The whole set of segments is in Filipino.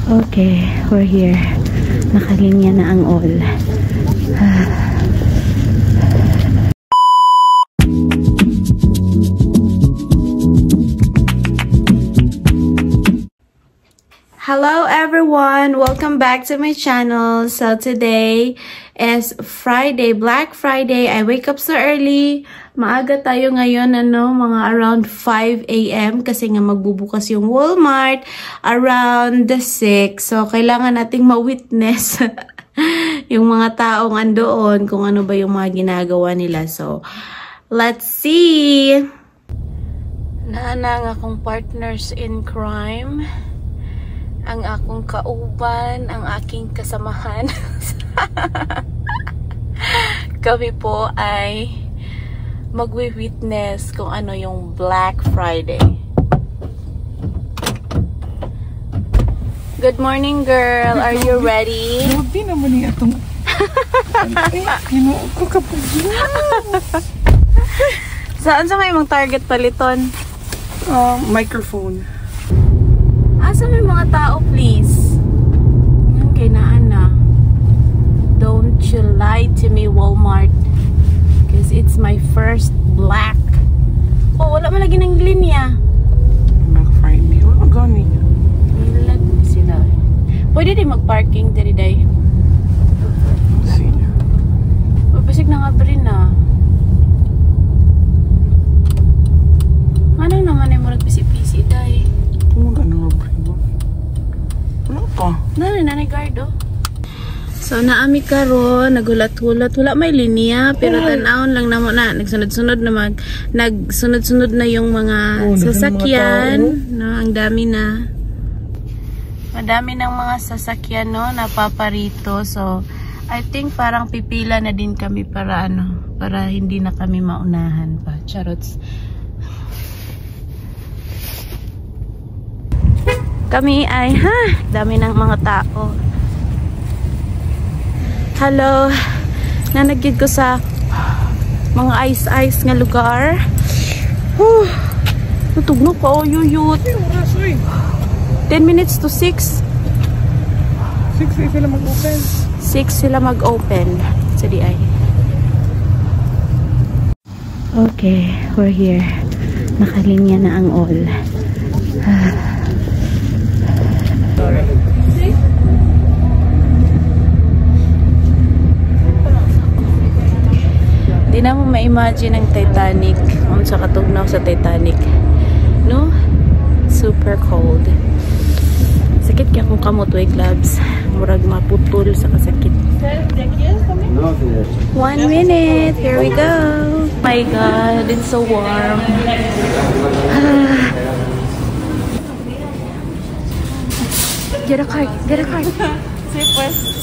Okay, we're here. Nakalinya na ang all. Hello everyone! Welcome back to my channel. So today is Friday, Black Friday. I wake up so early. Maaga tayo ngayon, mga around 5 AM kasi nga magbubukas yung Walmart around 6. So kailangan nating ma-witness yung mga taong andoon kung ano ba yung mga ginagawa nila. So let's see! Naanang akong partners in crime. Ang akong kauban, ang aking kasamahan. Kami po ay magwi-witness kung ano yung Black Friday. Good morning, girl. Are you ready? Grabe naman niya itong... Ginuog ko kapag Saan sa kayong target paliton? microphone. Asa may mga tao, please? Yan kay Naana. Don't you lie to me, Walmart. Because it's my first black. Oh, wala man lagi ng linya. Black Friday. Wala gani. Ilag sila. Pwede din mag-parking diri day. See. Pabasig na nga ba rin na. Anong naman ay mo nagpisi-pisi day? Wala na nga ba? Wala pa. Nanay guard, oh. So, naami karon nagulat-hulat. Wala may linya, pero tanawon lang na na. Nagsunod-sunod na yung mga sasakyan. No, ang dami na. Madami ng mga sasakyan, no, napaparito. So, I think parang pipila na din kami para para hindi na kami maunahan pa. Charots. Kami ay, dami ng mga tao. Hello. Nanagid ko sa mga ice-ice nga lugar. Tutugno pa, oh, yuyut. 10 minutes to 6. 6 sila mag-open. 6 sila mag-open. Sa DI. Okay, we're here. Nakalinya na ang all. Di na mo ma-imagine ang Titanic. Kung sa katugnaw sa Titanic. No? Super cold. Sakit kaya kung kamot, way gloves. Murag maputol sa kasakit. 1 minute. Here we go. My God, it's so warm. Get a card. Get a card. Sí, pues.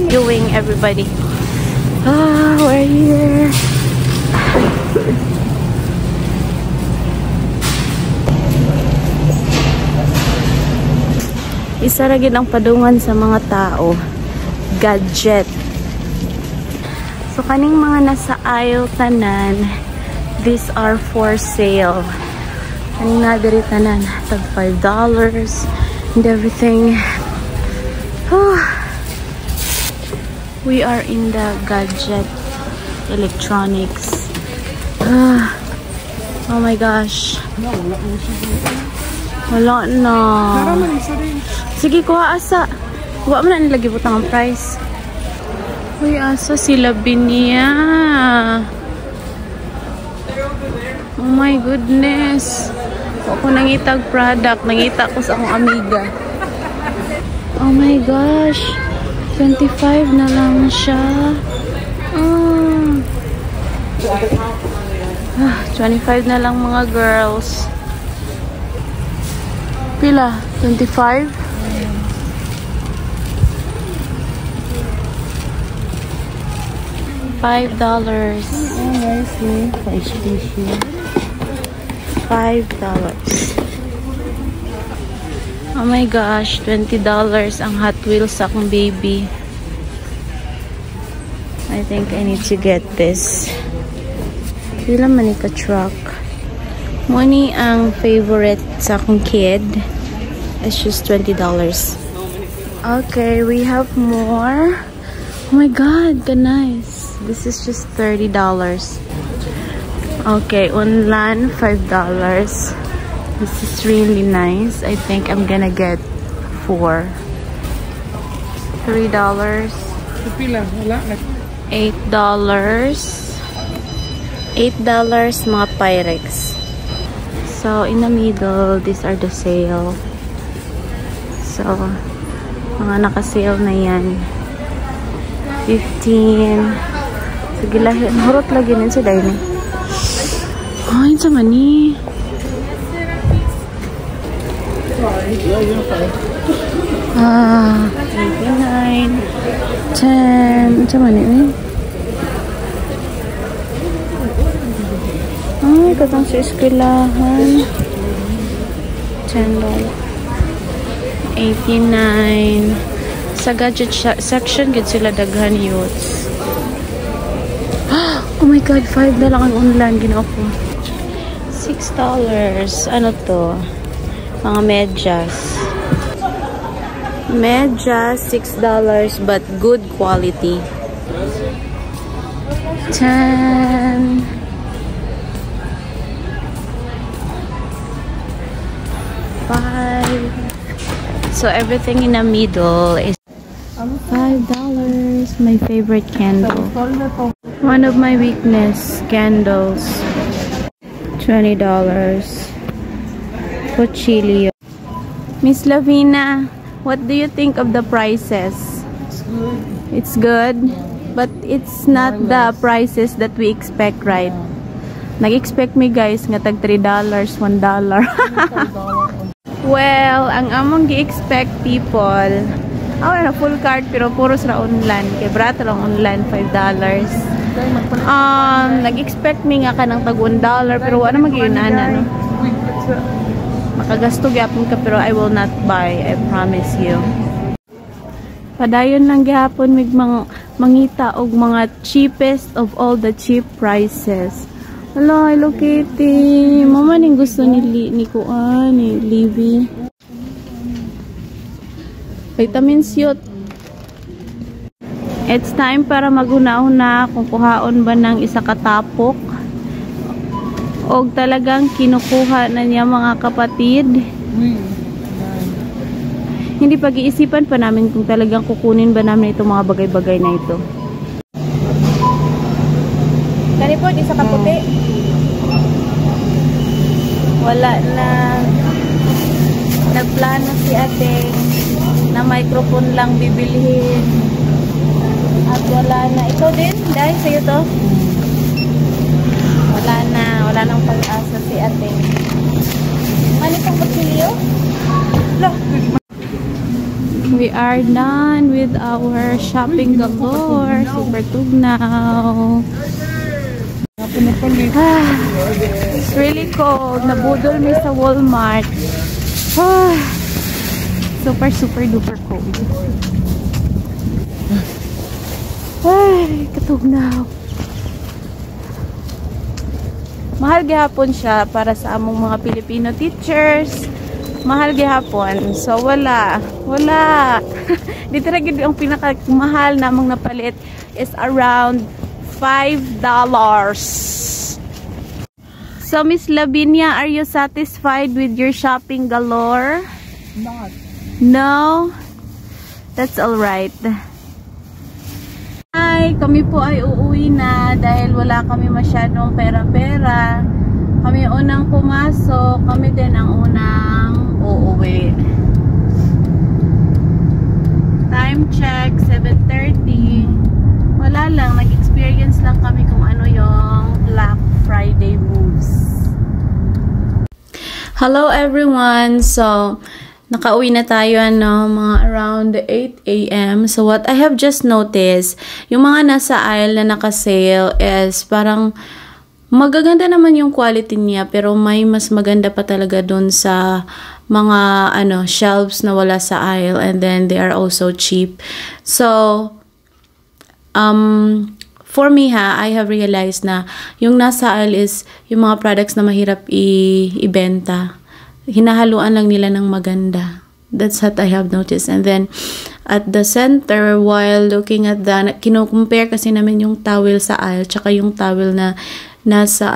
Doing everybody. We're here. Isa ra gid ang padungan sa mga tao. Gadget. So kaning mga nasa aisle tanan, these are for sale. Kaning na diri tanan, tag $5 and everything. We are in the gadget electronics. Oh my gosh. Wala na. Sige, kuha asa. Kuha mo na nilagi butang ang price. Uy, asa sila Binia. Oh my goodness. Ako nangitag product. Nangita ko sa akong amiga. Oh my gosh. 25 na lang siya. 25 na lang mga girls. Pila? 25? $5. $5. Oh my gosh, $20 ang Hot Wheels sa akong baby. I think I need to get this. Pila man ka truck. Money ang favorite sa akong kid. It's just $20. Okay, we have more. Oh my god, nice. This is just $30. Okay, unlan $5. This is really nice. I think I'm gonna get 4. $3. $8. $8 mga Pyrex. So in the middle, these are the sale. So mga naka-sale na yan. 15. Sige lahi, hurot lagi nun si Daini. Ay, sa mani. Ah, 89. 10. Sa mani eh. Ay, katang sa eskwelahan. $10. 89. Sa gadget section, gid sila daghan youths. Oh my god, 5 na lang ang online. Ginawa ko. $6. Ano to? Mga medyas. Medyas, $6, but good quality. 10. So everything in the middle is $5. My favorite candle. One of my weakness, candles. $20. Cuchillo. Miss Lavina, what do you think of the prices? It's good. It's good, but it's not the prices that we expect, right? Nag-expect me guys nga tag $3, $1. Well, ang among gi-expect people, na full card pero puros ra online. Kay brato lang online $5. Nag-expect me nga kanang tag $1 pero wala magyunan no. Makagasto gyapon ka pero I will not buy, I promise you. Padayon lang gyapon mig mangita og mga cheapest of all the cheap prices. Hello, Hello Kitty. Mama ning gusto ni Livy. Vitamins yut. It's time para maghuna-huna kung kuhaon ba ng isa katapok. O talagang kinukuha na niya mga kapatid. Hindi pag-iisipan pa namin kung talagang kukunin ba namin itong mga bagay-bagay na ito. Kani po, isa kaputi. Wala na. Nagplano si ate na microphone lang bibilhin. At wala na. Ito din, dahil sa'yo to. Wala na. Wala nang pag-asa si ate. Ano itong kutsilyo? We are done with our shopping galore. Super tugnaw. It's really cold. Nabudol mi sa Walmart. Super duper cold. Ay, katugnaw. Mahal gihapon siya para sa among mga Filipino teachers. Mahal gihapon. So wala. Dito ra gid ang pinakamahal namang napalit is around $5. So Miss Lavinia, are you satisfied with your shopping galore? Not. No? That's all right. Ay, kami po ay uuwi na dahil wala kami masyadong pera-pera. Kami unang pumasok, kami din ang unang uuwi. Time check, 7:30. Wala lang, nag-experience lang kami kung ano yung Black Friday moves. Hello everyone! So, nakauwi na tayo mga around 8 AM. So, what I have just noticed, yung mga nasa aisle na naka-sale is parang magaganda naman yung quality niya pero may mas maganda pa talaga dun sa mga shelves na wala sa aisle, and then they are also cheap. So, for me I have realized na yung nasa aisle is yung mga products na mahirap ibenta. Hinahaluan lang nila ng maganda. That's what I have noticed. And then, at the center, while looking at the, kino-compare kasi namin yung towel sa aisle, tsaka yung towel na nasa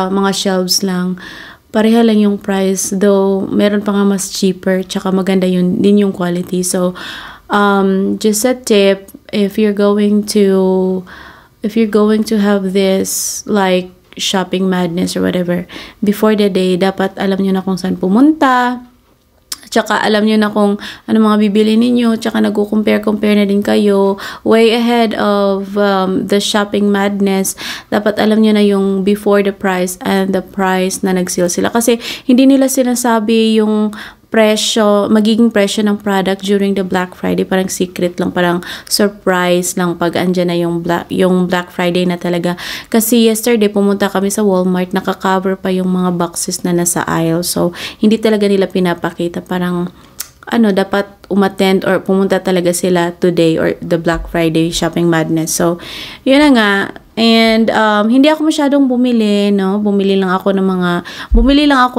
mga shelves lang. Pareha lang yung price, though meron pa nga mas cheaper, tsaka maganda yun din yung quality. So, just a tip, if you're going to have this like shopping madness or whatever, before the day, dapat alam nyo na kung saan pumunta, tsaka alam nyo na kung ano mga bibili ninyo, tsaka nagko-compare na din kayo way ahead of the shopping madness. Dapat alam nyo na yung before the price and the price na nag-sale sila, kasi hindi nila sinasabi yung magiging presyo ng product during the Black Friday. Parang secret lang, parang surprise lang pag andyan na yung Black Friday na talaga. Kasi yesterday pumunta kami sa Walmart, naka-cover pa yung mga boxes na nasa aisle. So hindi talaga nila pinapakita. Parang dapat umattend or pumunta talaga sila today or the Black Friday shopping madness. So yun na nga. And hindi ako masyadong bumili, no? Bumili lang ako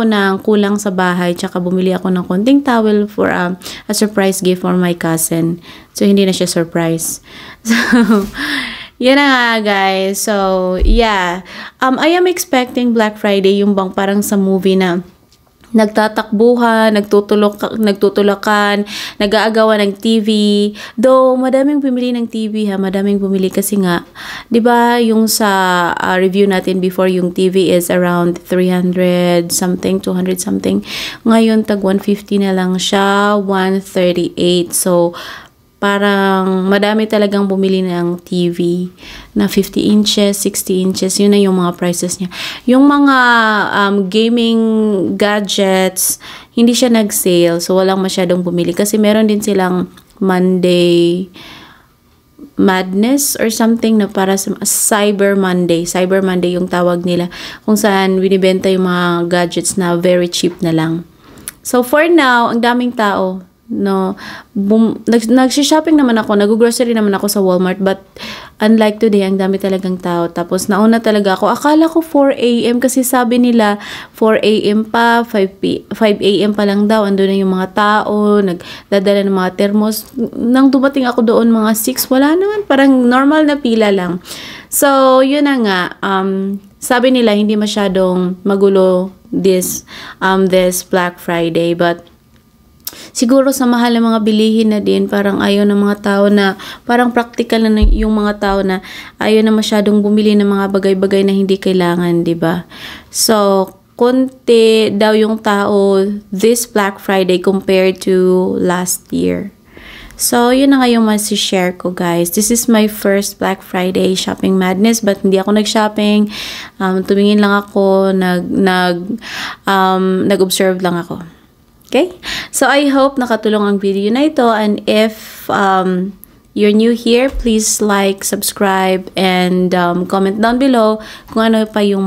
ng kulang sa bahay, tsaka bumili ako ng konting towel for a surprise gift for my cousin. So hindi na siya surprise. So yan na nga, guys. So yeah, I am expecting Black Friday yung bang parang sa movie na nagtatakbuhan, nagtutulakan, nag-aagawan ng TV. Though, madaming bumili ng TV madaming bumili kasi nga, 'di ba, yung sa review natin before, yung TV is around 300 something, 200 something. Ngayon, tag 150 na lang siya, 138. So, parang madami talagang bumili ng TV na 50 inches, 60 inches. Yun na yung mga prices niya. Yung mga gaming gadgets, hindi siya nag-sale. So, walang masyadong bumili. Kasi meron din silang Monday Madness or something na para sa Cyber Monday. Cyber Monday yung tawag nila. Kung saan binibenta yung mga gadgets na very cheap na lang. So, for now, ang daming tao. No, nag-shopping naman ako, nag-grocery naman ako sa Walmart, but unlike today, ang dami talagang tao. Tapos nauna talaga ako, akala ko 4 AM kasi sabi nila 4 AM pa, 5 AM pa lang daw, andun na yung mga tao, nagdadala ng mga thermos. Nang dumating ako doon mga 6, wala naman, parang normal na pila lang. So, yun na nga, sabi nila hindi masyadong magulo this Black Friday, but siguro sa mahal ng mga bilihin na din, parang ayaw ng mga tao na, parang practical na yung mga tao na ayaw na masyadong bumili ng mga bagay-bagay na hindi kailangan, di ba? So, konti daw yung tao this Black Friday compared to last year. So, yun na nga yung masishare ko, guys. This is my first Black Friday shopping madness, but hindi ako nag-shopping. Tumingin lang ako, nag-observe lang ako. Okay? So, I hope nakatulong ang video na ito. And if you're new here, please like, subscribe, and comment down below kung ano pa yung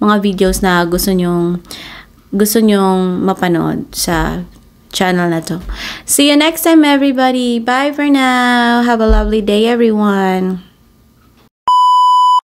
mga videos na gusto nyong mapanood sa channel na to. See you next time, everybody. Bye for now. Have a lovely day, everyone.